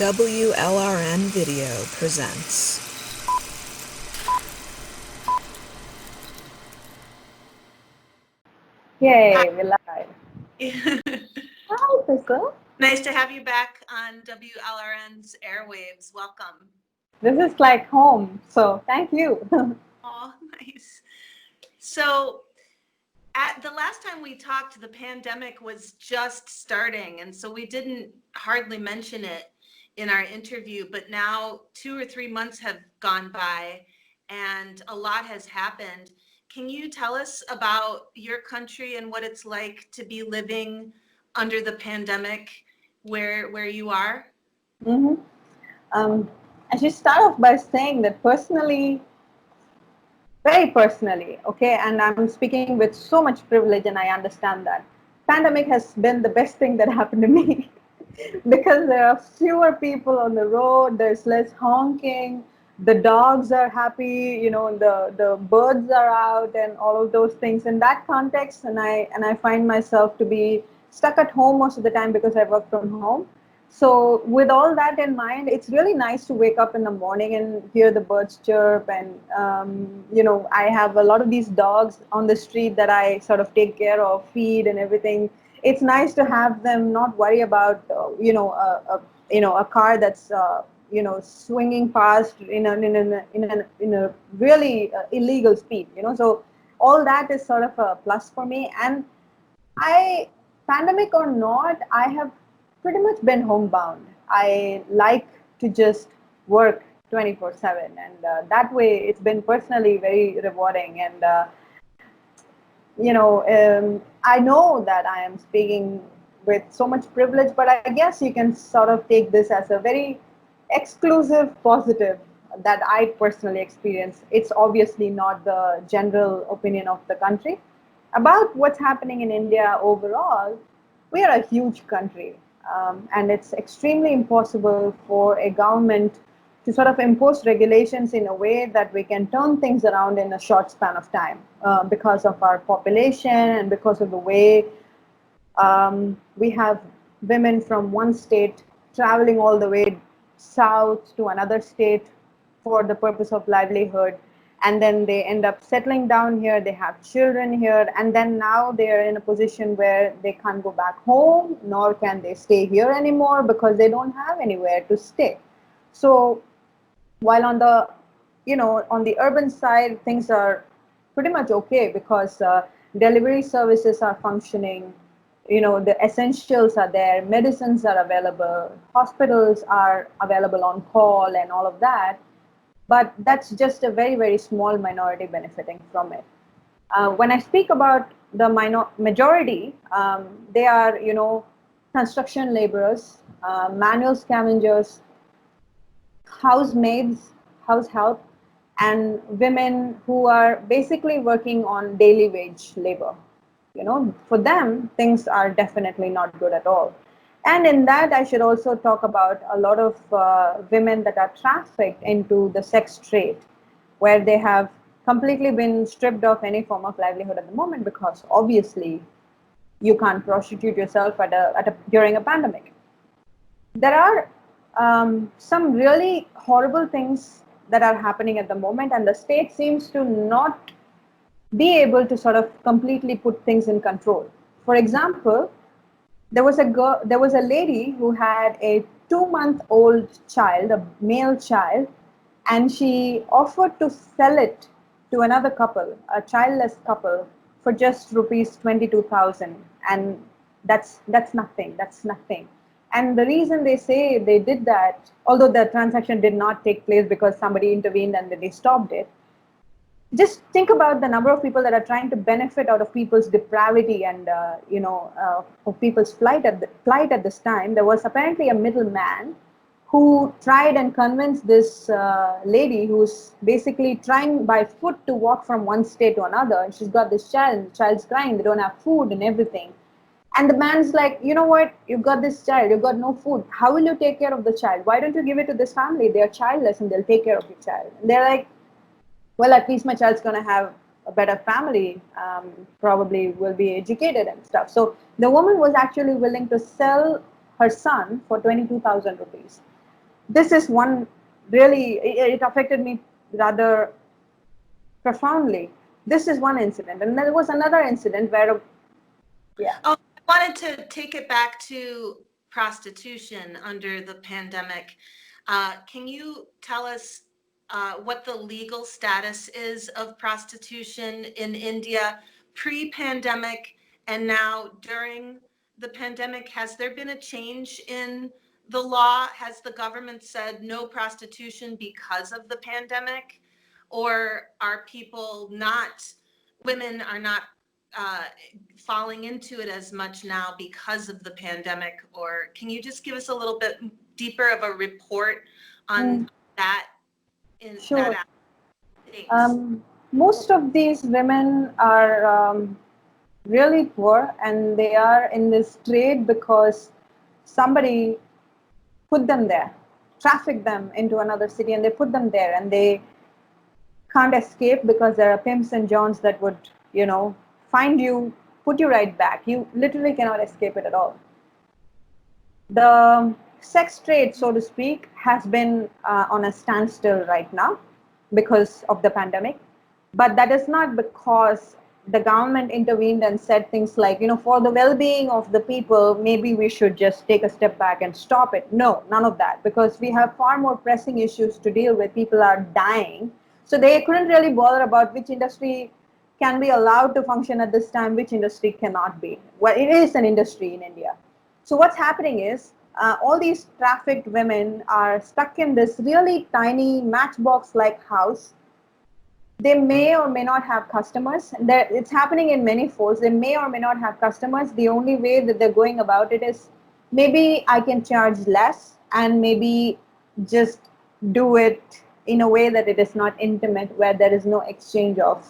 WLRN Video presents. Yay, we live. Hi, Thistle. Nice to have you back on WLRN's airwaves. Welcome. This is like home, so thank you. Oh, nice. So, at the last time we talked, the pandemic was just starting, and so we didn't hardly mention it in our interview, but now 2 or 3 months have gone by and a lot has happened. Can you tell us about your country and what it's like to be living under the pandemic where you are? Mm-hmm. I should start off by saying that personally, very personally, okay, and I'm speaking with so much privilege and I understand that. Pandemic has been the best thing that happened to me because there are fewer people on the road, there's less honking, the dogs are happy, the birds are out and all of those things. In that context, and I find myself to be stuck at home most of the time because I work from home. So with all that in mind, it's really nice to wake up in the morning and hear the birds chirp. And, I have a lot of these dogs on the street that I sort of take care of, feed and everything. It's nice to have them not worry about, a car that's, swinging past in a really illegal speed, So all that is sort of a plus for me. And pandemic or not, I have pretty much been homebound. I like to just work 24/7, and that way it's been personally very rewarding. And I know that I am speaking with so much privilege, but I guess you can sort of take this as a very exclusive positive that I personally experience. It's obviously not the general opinion of the country. About what's happening in India overall, we are a huge country, and it's extremely impossible for a government to sort of impose regulations in a way that we can turn things around in a short span of time because of our population and because of the way we have women from one state traveling all the way south to another state for the purpose of livelihood, and then they end up settling down here, they have children here, and then now they are in a position where they can't go back home, nor can they stay here anymore because they don't have anywhere to stay. So while on the urban side, things are pretty much okay because delivery services are functioning, the essentials are there, medicines are available, hospitals are available on call and all of that. But that's just a very, very small minority benefiting from it. When I speak about the majority, they are, construction laborers, manual scavengers, housemaids, house help, and women who are basically working on daily wage labor. For them, things are definitely not good at all. And in that, I should also talk about a lot of women that are trafficked into the sex trade, where they have completely been stripped of any form of livelihood at the moment because obviously you can't prostitute yourself during a pandemic. There are some really horrible things that are happening at the moment, and the state seems to not be able to sort of completely put things in control. For example, there was a lady who had a 2-month-old child, a male child, and she offered to sell it to another couple, a childless couple, for just rupees 22,000, and that's nothing. That's nothing. And the reason they say they did that, although the transaction did not take place because somebody intervened and they stopped it, just think about the number of people that are trying to benefit out of people's depravity and of people's plight at this time. There was apparently a middleman who tried and convinced this lady who's basically trying by foot to walk from one state to another, and she's got this child, and the child's crying, they don't have food and everything. And the man's like, you know what, you've got this child, you've got no food, how will you take care of the child? Why don't you give it to this family? They're childless and they'll take care of your child. And they're like, well, at least my child's going to have a better family, probably will be educated and stuff. So the woman was actually willing to sell her son for 22,000 rupees. this is one really, it affected me rather profoundly. This is one incident. And there was another incident where, yeah. Oh, I wanted to take it back to prostitution under the pandemic. Can you tell us what the legal status is of prostitution in India pre-pandemic and now during the pandemic? Has there been a change in the law? Has the government said no prostitution because of the pandemic? Or are people not, women are not uh, falling into it as much now because of the pandemic? Or can you just give us a little bit deeper of a report on that in Sure. that Thanks. Most of these women are really poor, and they are in this trade because somebody put them there, trafficked them into another city, and they put them there, and they can't escape because there are pimps and johns that would, find you, put you right back. You literally cannot escape it at all. The sex trade, so to speak, has been on a standstill right now because of the pandemic. But that is not because the government intervened and said things like, for the well-being of the people, maybe we should just take a step back and stop it. No, none of that, because we have far more pressing issues to deal with. People are dying. So they couldn't really bother about which industry can be allowed to function at this time, which industry cannot be. Well, it is an industry in India. So what's happening is all these trafficked women are stuck in this really tiny matchbox-like house. They may or may not have customers. It's happening in many folds. They may or may not have customers. The only way that they're going about it is maybe I can charge less and maybe just do it in a way that it is not intimate, where there is no exchange of,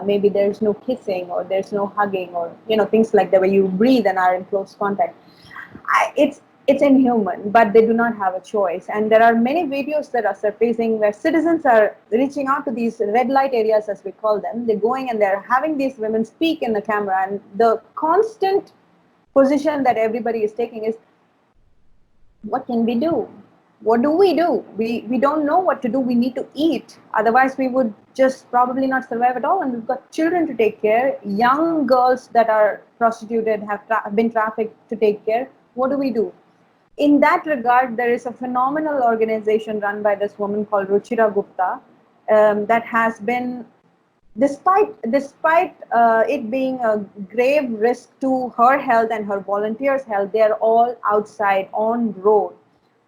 maybe there's no kissing or there's no hugging or, things like that, where you breathe and are in close contact. It's inhuman, but they do not have a choice. And there are many videos that are surfacing where citizens are reaching out to these red light areas, as we call them. They're going and they're having these women speak in the camera, and the constant position that everybody is taking is, what can we do? What do? We don't know what to do. We need to eat. Otherwise, we would just probably not survive at all. And we've got children to take care. Young girls that are prostituted have been trafficked to take care. What do we do? In that regard, there is a phenomenal organization run by this woman called Ruchira Gupta that has been, despite it being a grave risk to her health and her volunteers' health, they are all outside on road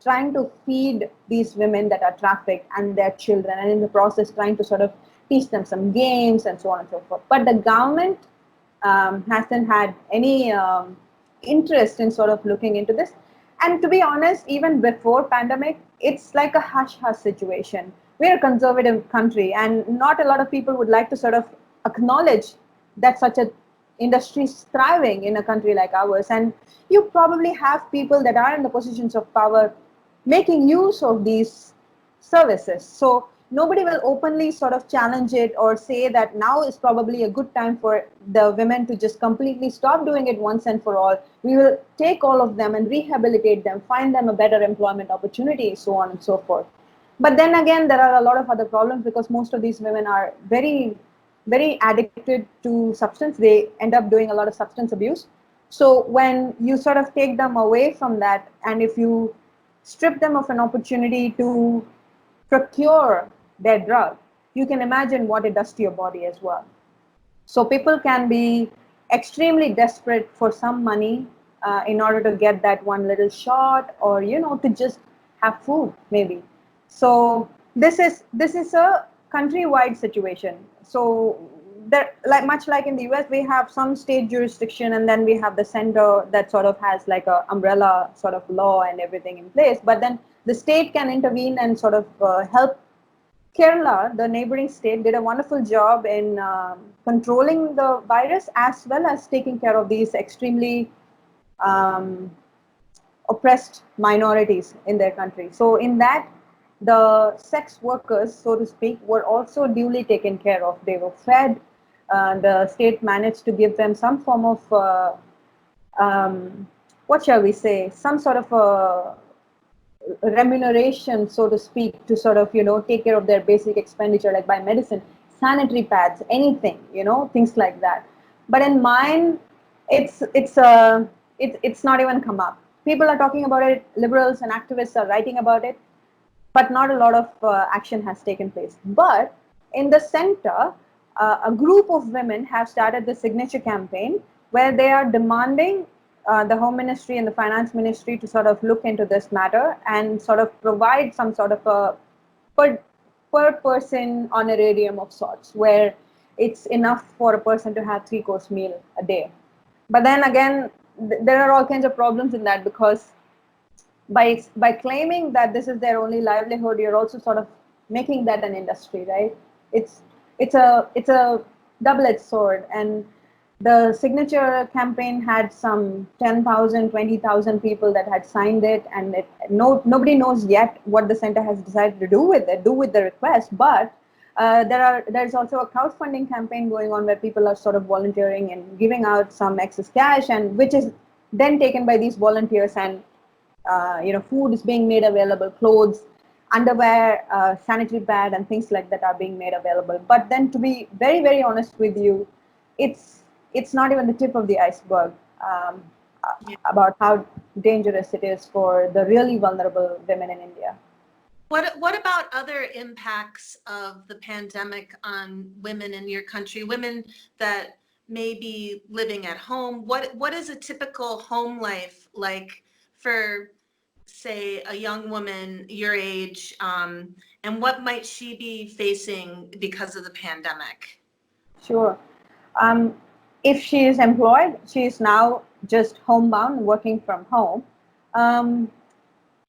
trying to feed these women that are trafficked and their children, and in the process trying to sort of teach them some games and so on and so forth. But the government hasn't had any interest in sort of looking into this. And to be honest, even before pandemic, it's like a hush-hush situation. We're a conservative country, and not a lot of people would like to sort of acknowledge that such a industry is thriving in a country like ours. And you probably have people that are in the positions of power making use of these services. So nobody will openly sort of challenge it or say that now is probably a good time for the women to just completely stop doing it once and for all. We will take all of them and rehabilitate them, find them a better employment opportunity, so on and so forth. But then again, there are a lot of other problems, because most of these women are very, very addicted to substance. They end up doing a lot of substance abuse. So when you sort of take them away from that, and if you strip them of an opportunity to procure their drug, you can imagine what it does to your body as well. So people can be extremely desperate for some money in order to get that one little shot, or to just have food maybe. So this is a countrywide situation. So there, like much like in the US, we have some state jurisdiction, and then we have the center that sort of has like a umbrella sort of law and everything in place. But then the state can intervene and sort of help. Kerala, the neighboring state, did a wonderful job in controlling the virus, as well as taking care of these extremely oppressed minorities in their country. So in that, the sex workers, so to speak, were also duly taken care of. They were fed. The state managed to give them some form of, what shall we say, some sort of a remuneration, so to speak, to sort of, take care of their basic expenditure, like buy medicine, sanitary pads, anything, things like that. But in mine, it's not even come up. People are talking about it. Liberals and activists are writing about it, but not a lot of action has taken place. But in the center, a group of women have started the signature campaign where they are demanding the Home Ministry and the Finance Ministry to sort of look into this matter and sort of provide some sort of a per person honorarium of sorts, where it's enough for a person to have 3-course meal a day. But then again, there are all kinds of problems in that, because by claiming that this is their only livelihood, you're also sort of making that an industry, right? It's a double-edged sword. And the signature campaign had some 10,000, 20,000 people that had signed it, and nobody knows yet what the center has decided to do with the request. But there's also a crowdfunding campaign going on where people are sort of volunteering and giving out some excess cash, and which is then taken by these volunteers, and food is being made available, clothes, underwear, sanitary pad, and things like that are being made available. But then, to be very, very honest with you, it's not even the tip of the iceberg about how dangerous it is for the really vulnerable women in India. What about other impacts of the pandemic on women in your country, women that may be living at home? What is a typical home life like for, say, a young woman your age, and what might she be facing because of the pandemic? Sure. If she is employed, she is now just homebound, working from home.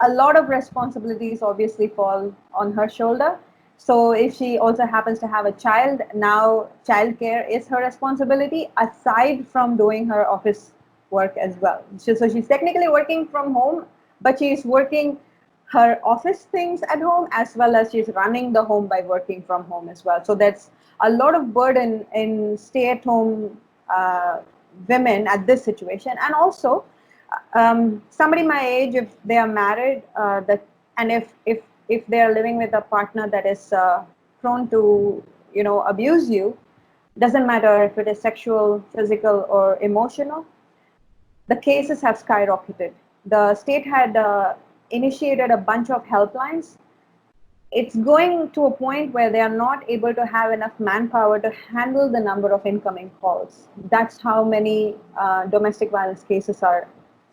A lot of responsibilities obviously fall on her shoulder. So if she also happens to have a child, now childcare is her responsibility, aside from doing her office work as well. So she's technically working from home, but she's working her office things at home, as well as she's running the home by working from home as well. So that's a lot of burden in stay-at-home women at this situation. And also, somebody my age, if they are married, and if they are living with a partner that is prone to abuse you, doesn't matter if it is sexual, physical, or emotional, the cases have skyrocketed. The state had initiated a bunch of helplines. It's going to a point where they are not able to have enough manpower to handle the number of incoming calls. That's how many domestic violence cases are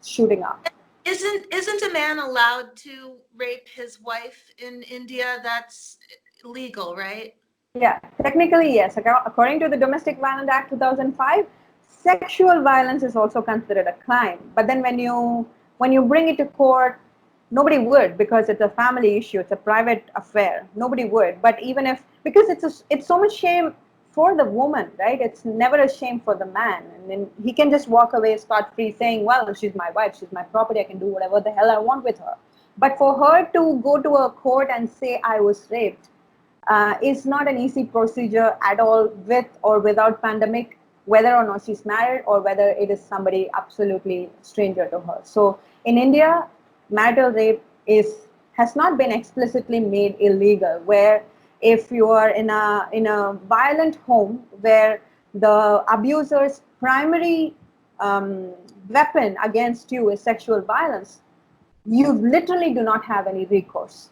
shooting up. Isn't a man allowed to rape his wife in India? That's legal, right? Yeah, technically yes. According to the Domestic Violence Act 2005, sexual violence is also considered a crime. But then when you bring it to court, nobody would, because it's a family issue, it's a private affair. Nobody would. But even if, because it's so much shame for the woman, right? It's never a shame for the man. And then he can just walk away scot-free saying, well, she's my wife, she's my property, I can do whatever the hell I want with her. But for her to go to a court and say I was raped is not an easy procedure at all, with or without pandemic, whether or not she's married or whether it is somebody absolutely stranger to her. So in India, marital rape has not been explicitly made illegal, where if you are in a violent home where the abuser's primary weapon against you is sexual violence, you literally do not have any recourse.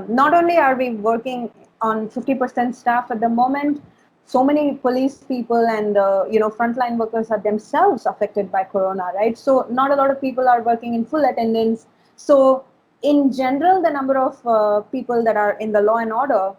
Not only are we working on 50% staff at the moment, so many police people and frontline workers are themselves affected by corona, right? So not a lot of people are working in full attendance. So in general, the number of people that are in the law and order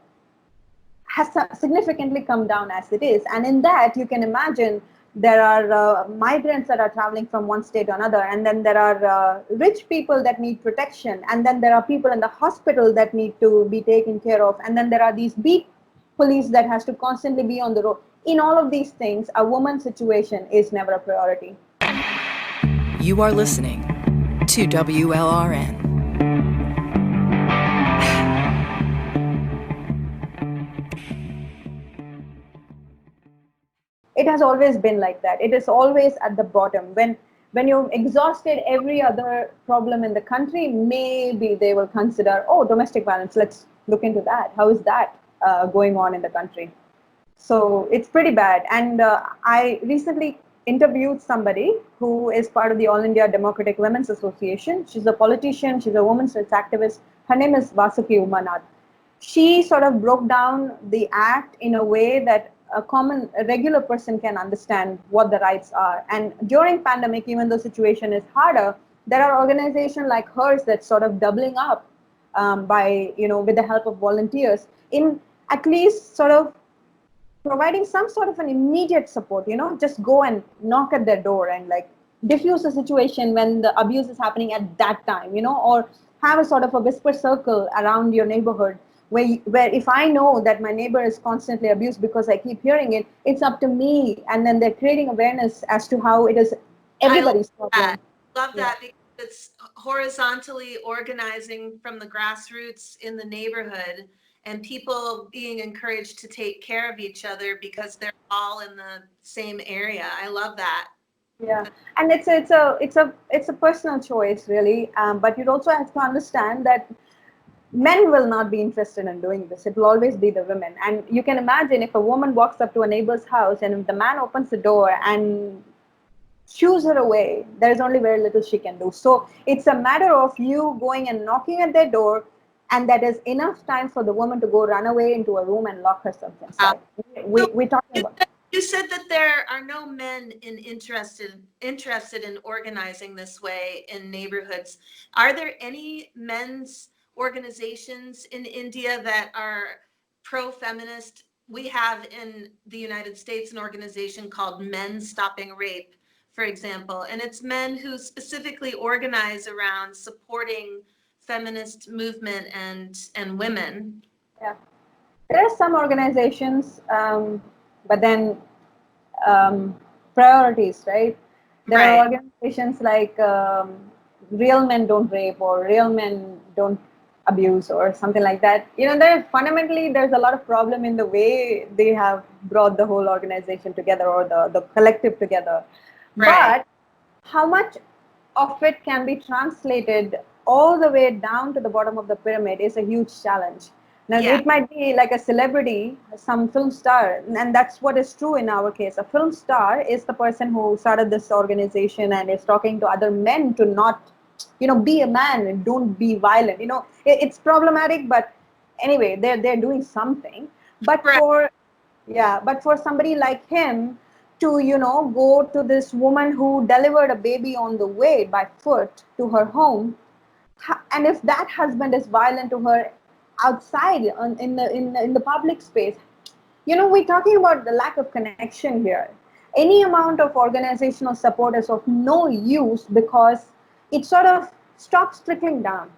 has significantly come down as it is. And in that, you can imagine there are migrants that are traveling from one state to another, and then there are rich people that need protection, and then there are people in the hospital that need to be taken care of, and then there are these beat police that has to constantly be on the road. In all of these things, a woman's situation is never a priority. You are listening to WLRN. It has always been like that. It is always at the bottom. When When you've exhausted every other problem in the country, maybe they will consider, oh, domestic violence, let's look into that. How is that going on in the country? So it's pretty bad. And I recently interviewed somebody who is part of the All India Democratic Women's Association. She's a politician, she's a women's rights activist. Her name is Vasuki Umanath. She sort of broke down the act in a way that a regular person can understand what the rights are. And during pandemic, even though the situation is harder, there are organizations like hers that's sort of doubling up by, with the help of volunteers in at least sort of providing some sort of an immediate support, just go and knock at their door and like diffuse the situation when the abuse is happening at that time, or have a sort of a whisper circle around your neighborhood where if I know that my neighbor is constantly abused because I keep hearing it, it's up to me. And then they're creating awareness as to how it is everybody's problem. Love that because it's horizontally organizing from the grassroots in the neighborhood and people being encouraged to take care of each other because they're all in the same area. I love that. Yeah, and it's a personal choice, really. But you'd also have to understand that men will not be interested in doing this. It will always be the women. And you can imagine if a woman walks up to a neighbor's house and if the man opens the door and shoos her away, there's only very little she can do. So it's a matter of you going and knocking at their door, and that is enough time for the woman to go run away into a room and lock herself inside. We're talking about. You said that there are no men interested in organizing this way in neighborhoods. Are there any men's organizations in India that are pro-feminist? We have in the United States an organization called Men Stopping Rape, for example, and it's men who specifically organize around supporting feminist movement and women. Yeah, there are some organizations, but then priorities, right? There are organizations like Real Men Don't Rape or Real Men Don't Abuse or something like that. There's a lot of problem in the way they have brought the whole organization together or the collective together. Right. But how much of it can be translated all the way down to the bottom of the pyramid is a huge challenge. Now, It might be like a celebrity, some film star, and that's what is true in our case. A film star is the person who started this organization and is talking to other men to not, be a man and don't be violent. It's problematic, but anyway, they're doing something. But for somebody like him to, go to this woman who delivered a baby on the way by foot to her home, and if that husband is violent to her outside in the public space, we're talking about the lack of connection here. Any amount of organizational support is of no use because it sort of stops trickling down.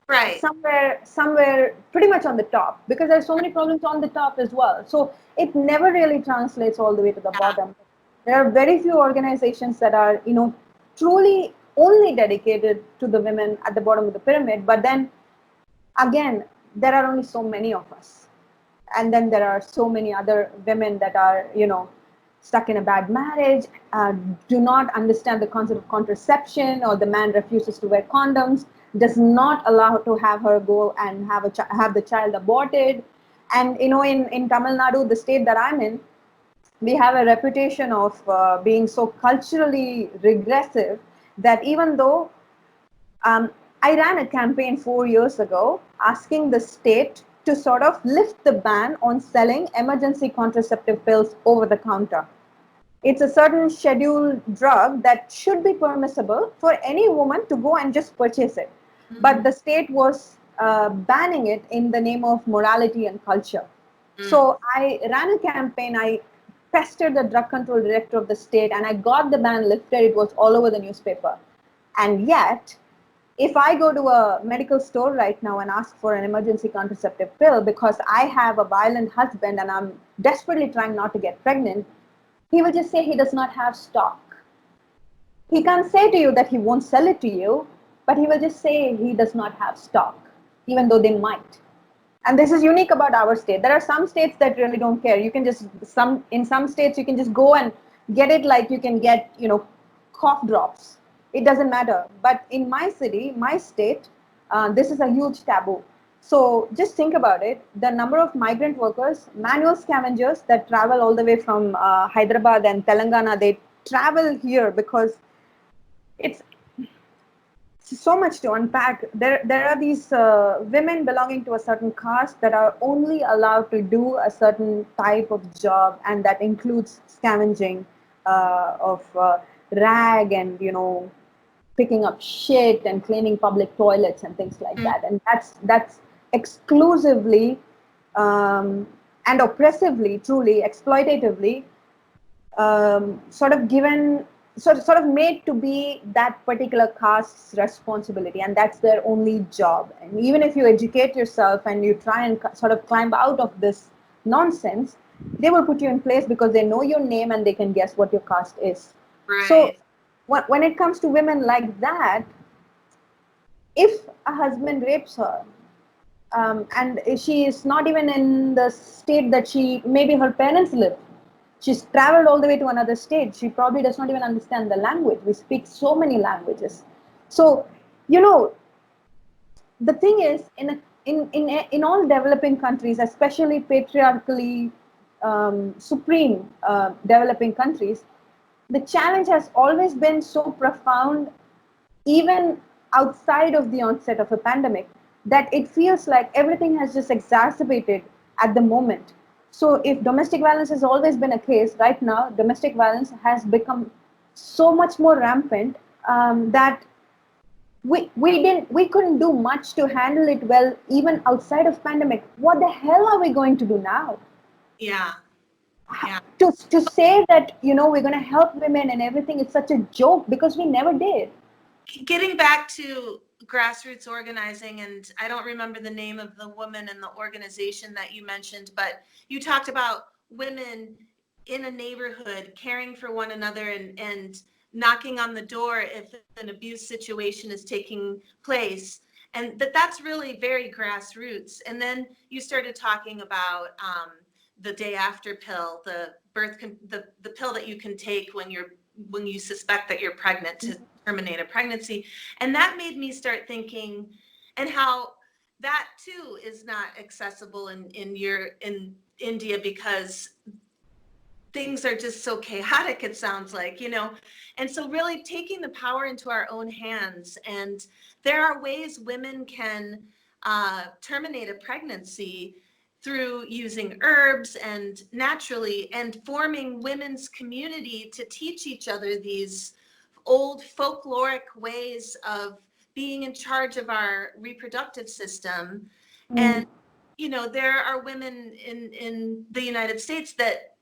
Right. Somewhere pretty much on the top, because there's so many problems on the top as well. So it never really translates all the way to the bottom. There are very few organizations that are, truly only dedicated to the women at the bottom of the pyramid. But then again, there are only so many of us. And then there are so many other women that are, stuck in a bad marriage, do not understand the concept of contraception, or the man refuses to wear condoms, does not allow to have her go and have the child aborted. And, in Tamil Nadu, the state that I'm in, we have a reputation of being so culturally regressive that even though I ran a campaign 4 years ago asking the state to sort of lift the ban on selling emergency contraceptive pills over the counter. It's a certain scheduled drug that should be permissible for any woman to go and just purchase it. Mm-hmm. But the state was banning it in the name of morality and culture. Mm. So I ran a campaign. I pestered the drug control director of the state and I got the ban lifted. It was all over the newspaper. And yet, if I go to a medical store right now and ask for an emergency contraceptive pill because I have a violent husband and I'm desperately trying not to get pregnant, he will just say he does not have stock. He can't say to you that he won't sell it to you, but he will just say he does not have stock, even though they might. And this is unique about our state. There are some states that really don't care. You can just, in some states, you can just go and get it like you can get, cough drops. It doesn't matter. But in my city, my state, this is a huge taboo. So just think about it. The number of migrant workers, manual scavengers that travel all the way from Hyderabad and Telangana, they travel here because it's so much to unpack. There are these women belonging to a certain caste that are only allowed to do a certain type of job, and that includes scavenging of rag and picking up shit and cleaning public toilets and things like that. And that's exclusively and oppressively, truly exploitatively, sort of made to be that particular caste's responsibility, and that's their only job. And even if you educate yourself and you try and sort of climb out of this nonsense, they will put you in place because they know your name and they can guess what your caste is. Right. So when it comes to women like that, if a husband rapes her, and she is not even in the state that maybe her parents live, she's traveled all the way to another state, she probably does not even understand the language. We speak so many languages. So the thing is, in all developing countries, especially patriarchally supreme developing countries, the challenge has always been so profound, even outside of the onset of a pandemic, that it feels like everything has just exacerbated at the moment. So if domestic violence has always been a case, right now domestic violence has become so much more rampant that we couldn't do much to handle it well even outside of pandemic. What the hell are we going to do now? Yeah. To say that we're going to help women and everything, it's such a joke because we never did. Getting back to grassroots organizing, and I don't remember the name of the woman in the organization that you mentioned, but you talked about women in a neighborhood caring for one another and knocking on the door if an abuse situation is taking place, and that's really very grassroots. And then you started talking about the day after pill, the pill that you can take when you suspect that you're pregnant to terminate a pregnancy. And that made me start thinking, and how that too is not accessible in India because things are just so chaotic, it sounds like, and so really taking the power into our own hands. And there are ways women can terminate a pregnancy through using herbs and naturally, and forming women's community to teach each other these old folkloric ways of being in charge of our reproductive system. And there are women in the United States that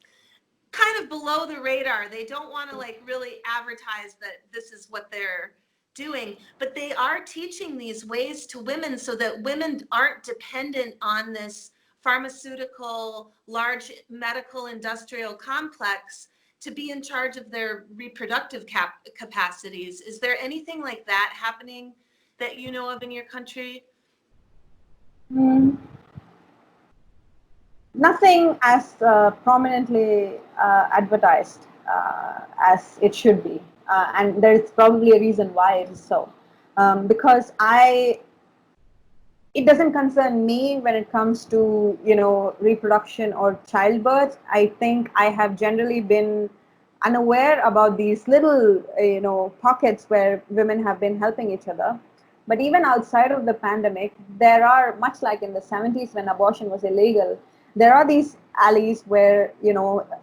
kind of below the radar, they don't want to really advertise that this is what they're doing, but they are teaching these ways to women so that women aren't dependent on this pharmaceutical, large medical industrial complex to be in charge of their reproductive capacities. Is there anything like that happening that you know of in your country? Nothing as prominently advertised as it should be. And there is probably a reason why it is so. Because it doesn't concern me when it comes to, reproduction or childbirth. I think I have generally been unaware about these little, pockets where women have been helping each other. But even outside of the pandemic, there are, much like in the 70s when abortion was illegal, there are these alleys where,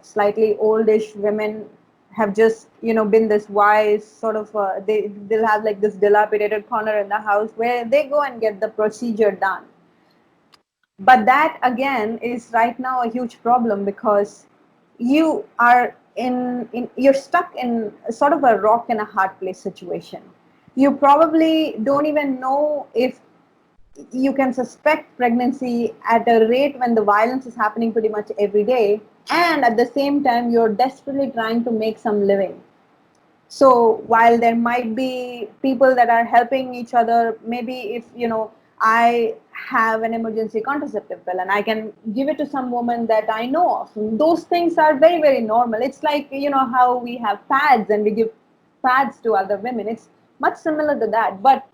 slightly oldish women have just, been this wise sort of, they'll have this dilapidated corner in the house where they go and get the procedure done. But that again is right now a huge problem because you are you're stuck in sort of a rock and a hard place situation. You probably don't even know if you can suspect pregnancy at a rate when the violence is happening pretty much every day, and at the same time you're desperately trying to make some living. So while there might be people that are helping each other, maybe if I have an emergency contraceptive pill and I can give it to some woman that I know of, those things are very, very normal. It's like how we have pads and we give pads to other women. It's much similar to that. But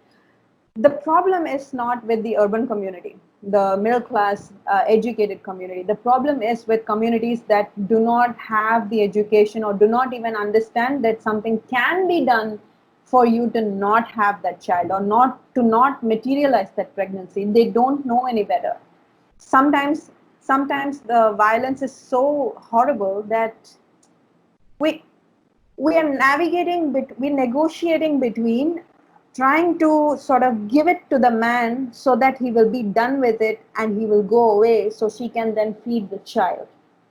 the problem is not with the urban community, the middle class, educated community. The problem is with communities that do not have the education or do not even understand that something can be done for you to not have that child or not materialize that pregnancy. They don't know any better. Sometimes the violence is so horrible that we we are we're negotiating between trying to sort of give it to the man so that he will be done with it and he will go away so she can then feed the child.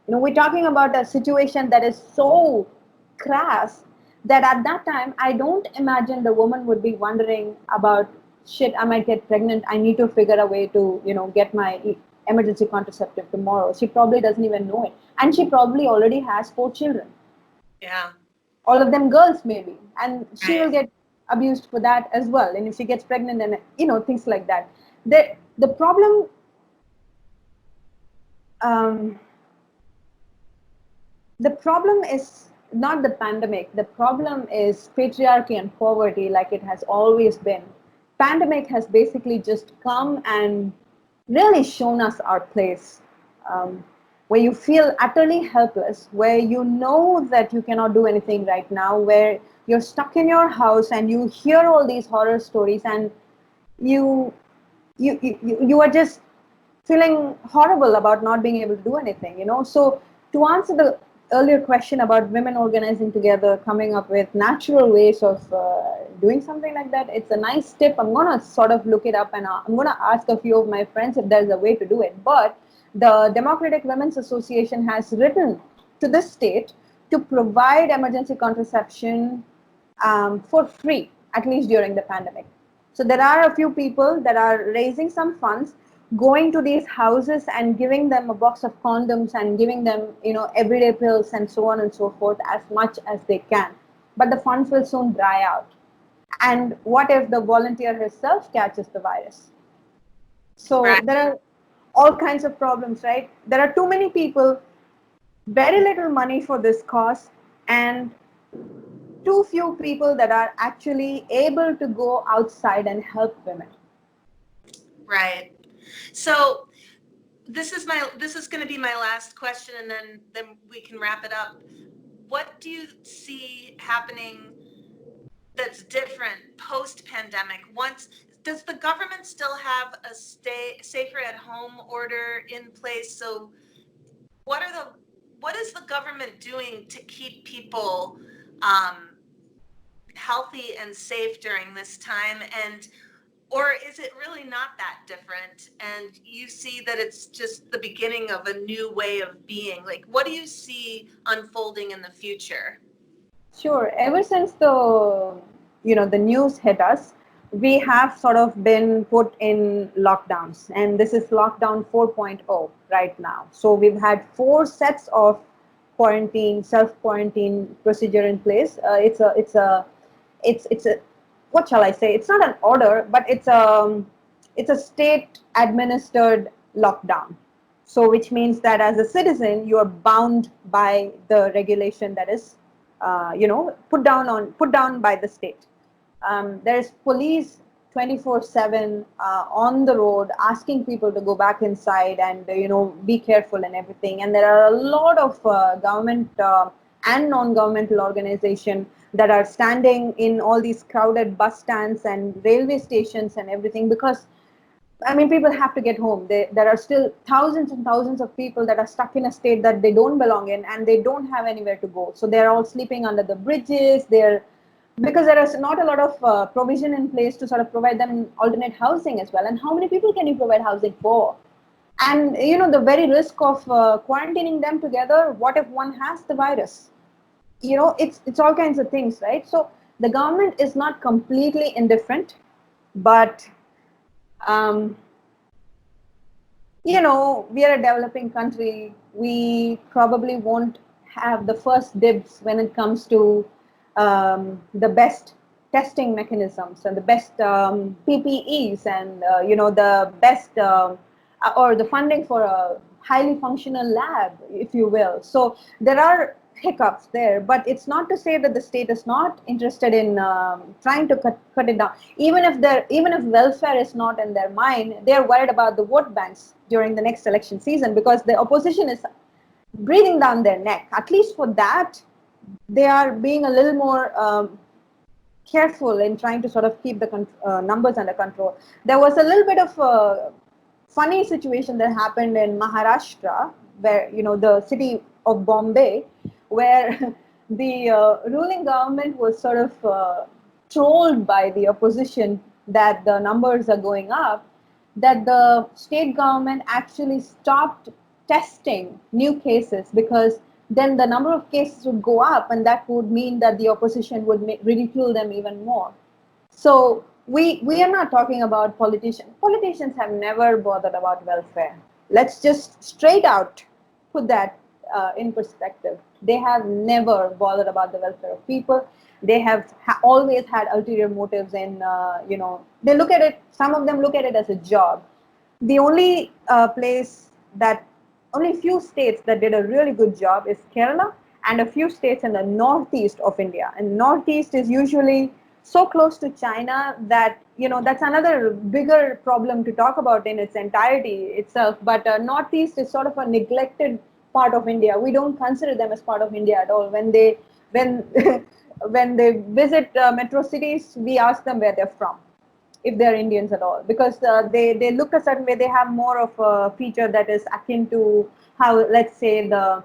We're talking about a situation that is so crass that at that time, I don't imagine the woman would be wondering about, shit, I might get pregnant. I need to figure a way to, get my emergency contraceptive tomorrow. She probably doesn't even know it. And she probably already has 4 children. Yeah. All of them girls maybe, and she Right. will get abused for that as well. And if she gets pregnant and things like that, the problem the problem is not the pandemic. The problem is patriarchy and poverty, like it has always been. Pandemic has basically just come and really shown us our place, where you feel utterly helpless, where you know that you cannot do anything right now, where you're stuck in your house and you hear all these horror stories, and you are just feeling horrible about not being able to do anything. So to answer the earlier question about women organizing together, coming up with natural ways of doing something like that, it's a nice tip. I'm going to sort of look it up, and I'm going to ask a few of my friends if there's a way to do it. But the Democratic Women's Association has written to the state to provide emergency contraception for free, at least during the pandemic. So there are a few people that are raising some funds, going to these houses and giving them a box of condoms and giving them, everyday pills and so on and so forth as much as they can. But the funds will soon dry out. And what if the volunteer herself catches the virus? So Right. there are all kinds of problems, right? There are too many people, very little money for this cause, and too few people that are actually able to go outside and help women. Right. So this is going to be my last question, and then we can wrap it up. What do you see happening that's different post-pandemic? Does the government still have a safer at home order in place? So what is the government doing to keep people healthy and safe during this time? Or is it really not that different, and you see that it's just the beginning of a new way of being? Like, what do you see unfolding in the future? Sure. Ever since the news hit us, we have sort of been put in lockdowns, and this is lockdown 4.0 right now. So we've had 4 sets of self-quarantine procedure in place. It's a what shall I say? It's not an order, but it's a state administered lockdown. So which means that as a citizen, you are bound by the regulation that is, put down by the state. There's police 24/7 on the road asking people to go back inside and be careful and everything. And there are a lot of government and non-governmental organizations that are standing in all these crowded bus stands and railway stations and everything, because people have to get home. There are still thousands and thousands of people that are stuck in a state that they don't belong in, and they don't have anywhere to go. So they're all sleeping under the bridges. Because there is not a lot of provision in place to sort of provide them alternate housing as well. And how many people can you provide housing for? And the very risk of quarantining them together. What if one has the virus? It's all kinds of things, right? So the government is not completely indifferent, but we are a developing country. We probably won't have the first dibs when it comes to the best testing mechanisms and the best PPEs and the best or the funding for a highly functional lab, if you will. So there are hiccups there, but it's not to say that the state is not interested in trying to cut it down. Even if welfare is not in their mind, they're worried about the vote banks during the next election season, because the opposition is breathing down their neck. At least for that, they are being a little more careful in trying to sort of keep the numbers under control. There was a little bit of a funny situation that happened in Maharashtra, where, the city of Bombay, where the ruling government was sort of trolled by the opposition that the numbers are going up, that the state government actually stopped testing new cases, because then the number of cases would go up, and that would mean that the opposition would ridicule them even more. So we are not talking about politicians. Politicians have never bothered about welfare. Let's just straight out put that in perspective. They have never bothered about the welfare of people. They have always had ulterior motives, and they look at it. Some of them look at it as a job. The only only few states that did a really good job is Kerala and a few states in the northeast of India. And northeast is usually so close to China that, that's another bigger problem to talk about in its entirety itself. But northeast is sort of a neglected part of India. We don't consider them as part of India at all. When when they visit metro cities, we ask them where they're from, if they're Indians at all, because they look a certain way. They have more of a feature that is akin to how, let's say, the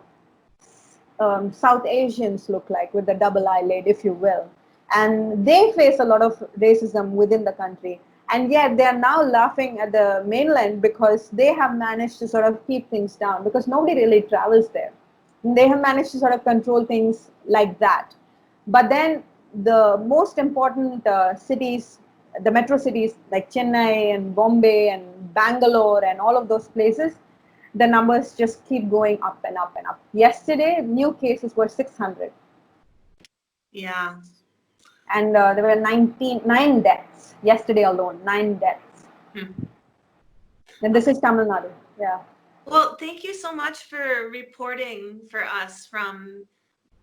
South Asians look like, with the double eyelid, if you will. And they face a lot of racism within the country. And yet they are now laughing at the mainland because they have managed to sort of keep things down, because nobody really travels there. And they have managed to sort of control things like that. But then the most important cities, the metro cities like Chennai and Bombay and Bangalore and all of those places, the numbers just keep going up and up and up. Yesterday, new cases were 600. Yeah. And there were 9 deaths yesterday alone, 9 deaths. And this is Tamil Nadu. Yeah. Well, thank you so much for reporting for us from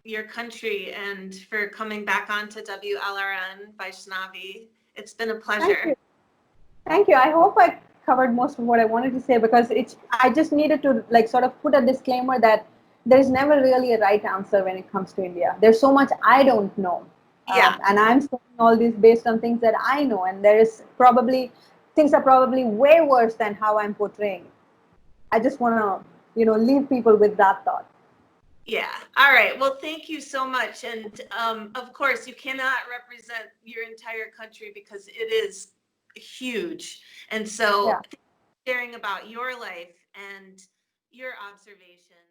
your country and for coming back onto WLRN, Vaishnavi. It's been a pleasure. Thank you. I hope I covered most of what I wanted to say, because I just needed to sort of put a disclaimer that there's never really a right answer when it comes to India. There's so much I don't know. Yeah. And I'm saying all this based on things that I know, and things are probably way worse than how I'm portraying. I just want to, leave people with that thought. Yeah. All right. Well, thank you so much. And of course, you cannot represent your entire country because it is huge. And so, sharing about your life and your observations.